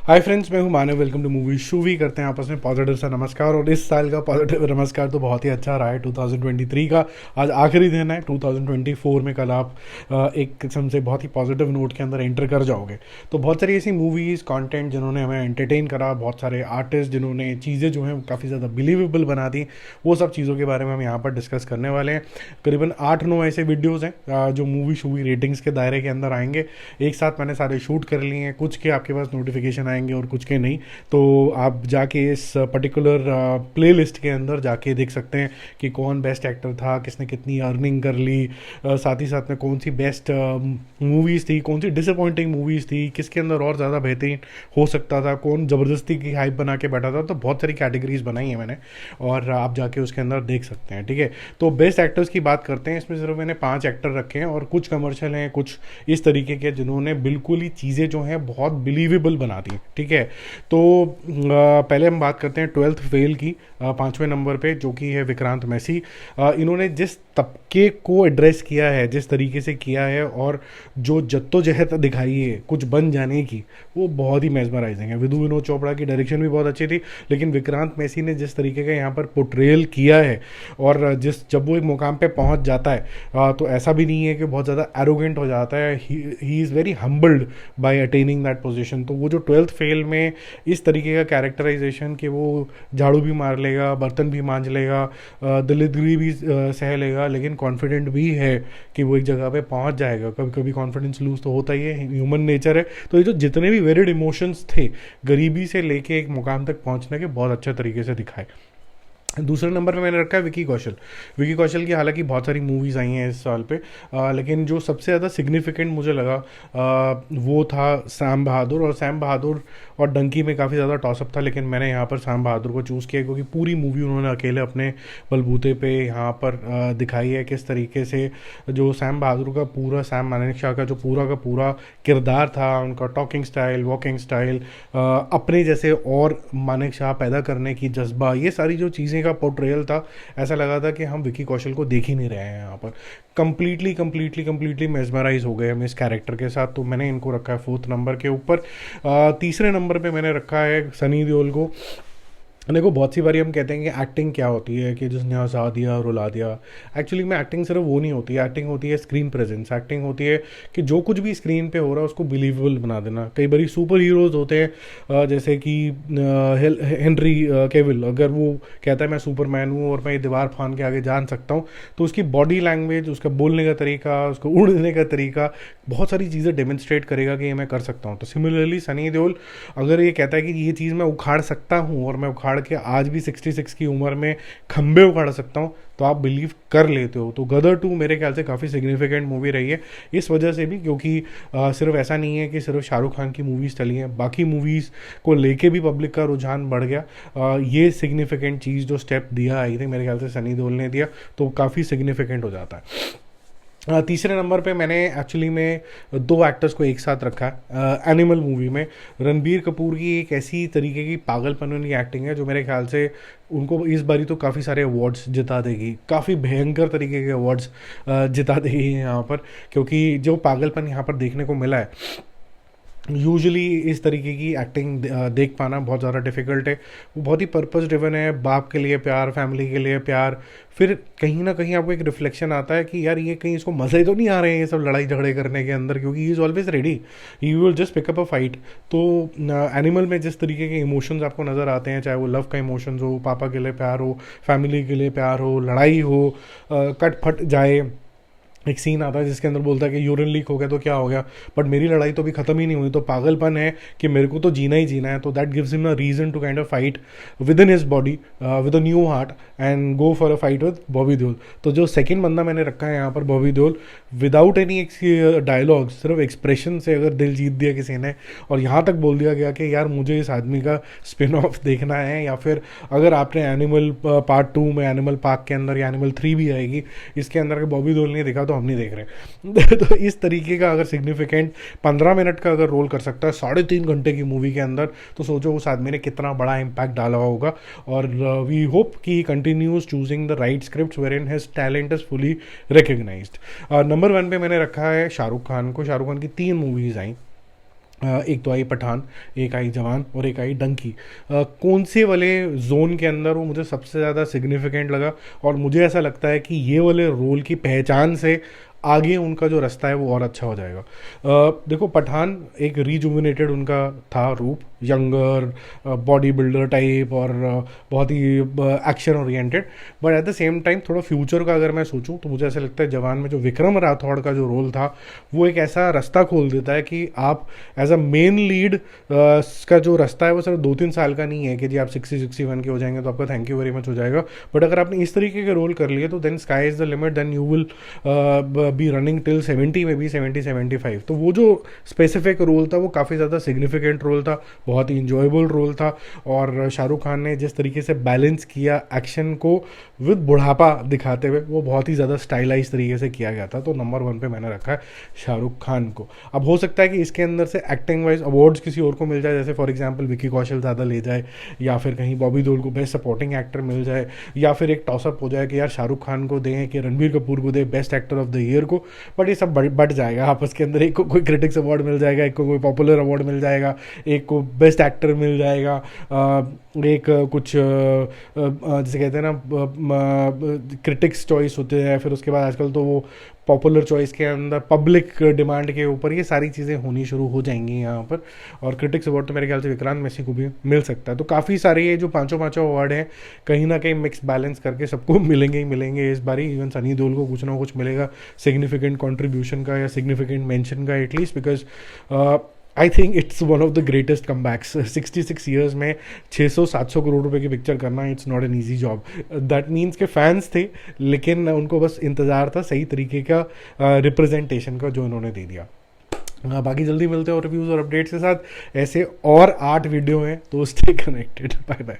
हाय friends, मैं हूं Manav. Welcome to Movie Shoovie. करते हैं आपस में पॉजिटिव सा नमस्कार। और इस साल का पॉजिटिव नमस्कार तो बहुत ही अच्छा रहा है 2023 का। आज आखिरी दिन है 2024 में। कल आप एक किस्म से बहुत ही पॉजिटिव नोट के अंदर एंटर कर जाओगे। तो बहुत सारी ऐसी मूवीज़, कंटेंट जिन्होंने हमें एंटरटेन करा, बहुत सारे आर्टिस्ट जिन्होंने चीज़ें जो हैं काफ़ी ज़्यादा बिलीवेबल बना दी, वो सब चीज़ों के बारे में हम यहाँ पर डिस्कस करने वाले हैं। करीबन 8-9 ऐसे वीडियोज़ हैं जो मूवी शूवी रेटिंग्स के दायरे के अंदर आएंगे। एक साथ मैंने सारे शूट कर लिए हैं। कुछ के आपके पास नोटिफिकेशन आएंगे और कुछ के नहीं। तो आप जाके इस पर्टिकुलर प्लेलिस्ट के अंदर जाके देख सकते हैं कि कौन बेस्ट एक्टर था, किसने कितनी अर्निंग कर ली, साथ ही साथ में कौन सी बेस्ट मूवीज़ थी, कौन सी डिसअपॉइंटिंग मूवीज़ थी, किसके अंदर और ज़्यादा बेहतरीन हो सकता था, कौन ज़बरदस्ती की हाइप बना के बैठा था। तो बहुत सारी कैटेगरीज बनाई हैं मैंने, और आप जाके उसके अंदर देख सकते हैं। ठीक है, तो बेस्ट एक्टर्स की बात करते हैं। इसमें सिर्फ मैंने 5 एक्टर रखे हैं, और कुछ कमर्शियल हैं, कुछ इस तरीके के जिन्होंने बिल्कुल ही चीज़ें जो हैं बहुत बिलीवेबल बना दी। ठीक है, तो पहले हम बात करते हैं 12th फेल की। 5वें नंबर पे जो कि है विक्रांत मैसी। इन्होंने जिस तबके को एड्रेस किया है, जिस तरीके से किया है, और जो जद्दोजहद दिखाई है कुछ बन जाने की, वो बहुत ही मेजमराइजिंग है। विधु विनोद चोपड़ा की डायरेक्शन भी बहुत अच्छी थी, लेकिन विक्रांत मैसी ने जिस तरीके का यहाँ पर पोर्ट्रेयल किया है, और जब वो एक मुकाम पे पहुँच जाता है, तो ऐसा भी नहीं है कि बहुत ज़्यादा एरोगेंट हो जाता है। He is very humbled by attaining that position. तो वो जो 12th फेल में इस तरीके का कैरेक्टराइजेशन कि वो झाड़ू भी मार लेगा, बर्तन भी मांज लेगा, दलिद्री भी सह लेगा, लेकिन कॉन्फिडेंट भी है कि वो एक जगह पे पहुंच जाएगा। कभी कभी कॉन्फिडेंस लूज तो होता ही है, ह्यूमन नेचर है। तो ये जो जितने भी वेरिड इमोशंस थे, गरीबी से लेके एक मुकाम तक पहुंचने के, बहुत अच्छे तरीके से दिखाए। दूसरे नंबर पे मैंने रखा है विकी कौशल। विकी कौशल की हालांकि बहुत सारी मूवीज़ आई हैं इस साल पे, लेकिन जो सबसे ज़्यादा सिग्निफिकेंट मुझे लगा वो था सैम बहादुर। और सैम बहादुर और डंकी में काफ़ी ज़्यादा टॉसअप था, लेकिन मैंने यहाँ पर सैम बहादुर को चूज़ किया क्योंकि पूरी मूवी उन्होंने अकेले अपने बलबूते पे यहाँ पर दिखाई है किस तरीके से जो सैम बहादुर का पूरा, सैम मानेकशॉ का जो पूरा का पूरा किरदार था, उनका टॉकिंग स्टाइल, वॉकिंग स्टाइल, अपने जैसे और मानेकशॉ पैदा करने की जज्बा, ये सारी जो चीज़ें का पोर्ट्रेयल था, ऐसा लगा था कि हम विकी कौशल को देख ही नहीं रहे हैं यहाँ पर। कंप्लीटली मेस्मराइज हो गए हम इस कैरेक्टर के साथ। तो मैंने इनको रखा है 4th नंबर के ऊपर। तीसरे नंबर पे मैंने रखा है सनी देओल को। देखो, बहुत सी बारी हम कहते हैं कि एक्टिंग क्या होती है, कि जिसने हंसा दिया, रुला दिया। एक्चुअली में एक्टिंग सिर्फ वो नहीं होती है। एक्टिंग होती है स्क्रीन प्रेजेंस। एक्टिंग होती है कि जो कुछ भी स्क्रीन पे हो रहा है उसको बिलीवेबल बना देना। कई बारी सुपर हीरोज़ होते हैं, जैसे कि हेनरी केविल, अगर वो कहता है मैं सुपरमैन हूँ और मैं ये दीवार फान के आगे जान सकता हूँ, तो उसकी बॉडी लैंग्वेज, उसका बोलने का तरीका, उसको उड़ने का तरीका, बहुत सारी चीज़ें डेमोन्स्ट्रेट करेगा कि ये मैं कर सकता हूँ। तो सिमिलरली सनी देओल अगर ये कहता है कि ये चीज़ मैं उखाड़ सकता हूँ, और मैं उखाड़ के आज भी 66 की उम्र में खंबे उखाड़ सकता हूँ, तो आप बिलीव कर लेते हो। तो गदर 2 मेरे ख्याल से काफ़ी सिग्निफिकेंट मूवी रही है इस वजह से भी, क्योंकि सिर्फ ऐसा नहीं है कि सिर्फ शाहरुख खान की मूवीज़ चली हैं, बाकी मूवीज़ को लेके भी पब्लिक का रुझान बढ़ गया। ये सिग्निफिकेंट चीज़ जो स्टेप दिया, आई थिंक मेरे ख्याल से सनी देओल ने दिया, तो काफ़ी सिग्निफिकेंट हो जाता है। तीसरे नंबर पे मैंने एक्चुअली में 2 एक्टर्स को एक साथ रखा है। एनिमल मूवी में रणबीर कपूर की एक ऐसी तरीके की पागलपन वाली एक्टिंग है जो मेरे ख्याल से उनको इस बारी तो काफ़ी सारे अवार्ड्स जिता देगी, काफ़ी भयंकर तरीके के अवार्ड्स जिता देगी यहाँ पर, क्योंकि जो पागलपन यहाँ पर देखने को मिला है, यूजुअली इस तरीके की एक्टिंग देख पाना बहुत ज़्यादा डिफ़िकल्ट है। वो बहुत ही पर्पस ड्रिवन है, बाप के लिए प्यार, फैमिली के लिए प्यार। फिर कहीं ना कहीं आपको एक रिफ्लेक्शन आता है कि यार ये कहीं इसको मज़े तो नहीं आ रहे हैं ये सब लड़ाई झगड़े करने के अंदर, क्योंकि he is always ready, he will just pick up a fight. तो एनिमल में जिस तरीके के इमोशंस आपको नज़र आते हैं, चाहे वो लव का इमोशंस हो, पापा के लिए प्यार हो, फैमिली के लिए प्यार हो, लड़ाई हो, कट फट जाए। एक सीन आता है जिसके अंदर बोलता है कि यूरिन लीक हो गया तो क्या हो गया, बट मेरी लड़ाई तो अभी ख़त्म ही नहीं हुई, तो पागलपन है कि मेरे को तो जीना ही जीना है। तो that gives him a reason to kind of fight with in his body with a new heart and go for a fight with Bobby Deol. तो जो सेकंड बंदा मैंने रखा है यहाँ पर, Bobby Deol, without any dialogue, सिर्फ एक्सप्रेशन से अगर दिल जीत दिया किसी ने, और यहाँ तक बोल दिया गया कि यार मुझे इस आदमी का स्पिन ऑफ देखना है, या फिर अगर आपने एनिमल पार्ट 2 में, एनिमल पार्क के अंदर, या एनिमल 3 भी आएगी, इसके अंदर के बॉबी देओल ने देखा तो हम नहीं देख रहे। तो इस तरीके का अगर सिग्निफिकेंट 15 मिनट का अगर रोल कर सकता है 3.5 घंटे की मूवी के अंदर, तो सोचो उस आदमी ने कितना बड़ा इम्पैक्ट डाला होगा। और वी होप कि he continues choosing the right script where in his talent is fully recognised. Number 1 पे मैंने रखा है शाहरुख खान को। शाहरुख खान की 3 मूवीज आई। एक तो आई पठान, एक आई जवान और एक आई डंकी। कौन से वाले जोन के अंदर वो मुझे सबसे ज़्यादा सिग्निफिकेंट लगा, और मुझे ऐसा लगता है कि ये वाले रोल की पहचान से आगे उनका जो रास्ता है वो और अच्छा हो जाएगा। देखो पठान एक रिजुविनेटेड उनका था रूप, यंगर, बॉडी बिल्डर टाइप, और बहुत ही action oriented. But at the same time थोड़ा फ्यूचर का अगर मैं सोचूं तो मुझे ऐसा लगता है जवान में जो विक्रम राठौड़ का जो रोल था वो एक ऐसा रास्ता खोल देता है कि आप एज अ मेन लीड का जो रास्ता है वो सिर्फ 2-3 साल का नहीं है कि जी आप 60-61 के हो जाएंगे तो आपका थैंक यू वेरी मच हो जाएगा। बट अगर आपने इस तरीके के रोल कर लिए तो then sky is the limit, then you will be running till 70, में बी 70-75। तो वो जो स्पेसिफिक रोल था वो काफ़ी ज़्यादा सिग्निफिकेंट रोल था, बहुत ही इंजॉयबल रोल था। और शाहरुख खान ने जिस तरीके से बैलेंस किया एक्शन को विद बुढ़ापा दिखाते हुए, वो बहुत ही ज़्यादा स्टाइलाइज तरीके से किया गया था। तो नंबर 1 पे मैंने रखा है शाहरुख खान को। अब हो सकता है कि इसके अंदर से एक्टिंग वाइज अवार्ड्स किसी और को मिल जाए, जैसे फॉर एग्जांपल विकी कौशल ज़्यादा ले जाए, या फिर कहीं बॉबी देओल को बेस्ट सपोर्टिंग एक्टर मिल जाए, या फिर एक टॉसअप हो जाए कि यार शाहरुख खान को दें कि रणबीर कपूर को दें best actor of the year को। बट ये सब बट जाएगा आपस के अंदर, एक को कोई क्रिटिक्स अवार्ड मिल जाएगा, एक को कोई पॉपुलर अवार्ड मिल जाएगा, एक को बेस्ट एक्टर मिल जाएगा, एक कुछ जैसे कहते हैं ना क्रिटिक्स चॉइस होते हैं, फिर उसके बाद आजकल तो वो पॉपुलर चॉइस के अंदर पब्लिक डिमांड के ऊपर ये सारी चीज़ें होनी शुरू हो जाएंगी यहाँ पर। और क्रिटिक्स अवार्ड तो मेरे ख्याल से विक्रांत मैसी को भी मिल सकता है। तो काफ़ी सारे ये जो पांचों अवार्ड हैं कहीं ना कहीं मिक्स बैलेंस करके सबको मिलेंगे ही मिलेंगे इस बारी। इवन सनी देओल को कुछ ना कुछ मिलेगा सिग्निफिकेंट कॉन्ट्रीब्यूशन का या सिग्निफिकेंट मेंशन का at least, because I think it's one of the greatest comebacks. 66 years में 600-700 करोड़ रुपए की पिक्चर करना, it's not an easy job. That means के फैंस थे लेकिन उनको बस इंतज़ार था सही तरीके का रिप्रेजेंटेशन का जो इन्होंने दे दिया। बाकी जल्दी मिलते हैं और रिव्यूज़ और अपडेट्स के साथ। ऐसे और 8 वीडियो हैं तो स्टे कनेक्टेड। Bye bye.